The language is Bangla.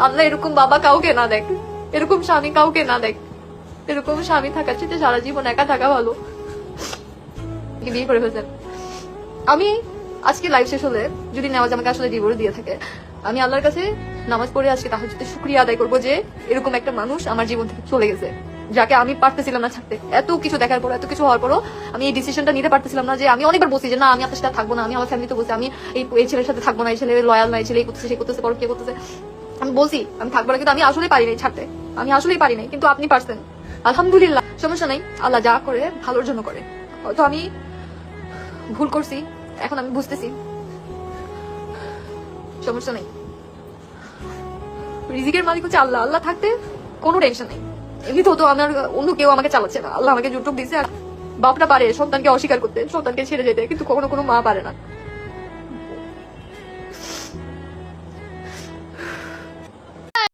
আল্লাহ এরকম বাবা কাউকে না দেখ, এরকম স্বামী কাউকে না দেখ। এরকম স্বামী থাকার চেয়ে সারা জীবন একা থাকা ভালো। বিয়ে করে ফেলছেন। আমি আজকে লাইফ শেষ হলে যদি নেওয়াজ আমাকে আসলে ডিভোর্স দিয়ে থাকে, আমি আল্লাহর কাছে নামাজ পড়ে আজকে তাহাজ্জুদে শুকরিয়া আদায় করবো যে এরকম একটা মানুষ আমার জীবন থেকে চলে গেছে, যাকে আমি পারতেছিলাম না ছাড়তে। এত কিছু দেখার পর, এত কিছু হওয়ার পরও আমি এই ডিসিশনটা নিতে পারতেছিলাম না। যে আমি অনেকবার বলছি যে না, আমি আপনার সাথে থাকবো না, আমি আমার ফ্যামিলিতে বলছি আমি এই ছেলের সাথে থাকবো না, এই ছেলে লয়াল না, এই ছেলে এই করতেছে, সে করতেছে, পর কে করতেছে, আমি বলছি আমি থাকবো না, কিন্তু আমি আসলেই পারি নাই ছাড়তে, আমি আসলেই পারি নাই। কিন্তু আপনি পারছেন, আলহামদুলিল্লাহ, সমস্যা নাই। আল্লাহ যা করে ভালোর জন্য করে। হয়তো আমি ভুল করছি, এখন আমি বুঝতেছি, সমস্যা নেই। রিজিকের মালিক হচ্ছে আল্লাহ, আল্লাহ থাকতে কোনো টেনশন নেই। এমনিতেও তো আমার অন্য কেউ আমাকে চালাচ্ছে না, আল্লাহ আমাকে যুটুক দিচ্ছে। আর বাপটা পারে সন্তানকে অস্বীকার করতে, সন্তানকে ছেড়ে যেতে, কিন্তু কখনো কোনো মা পারে না।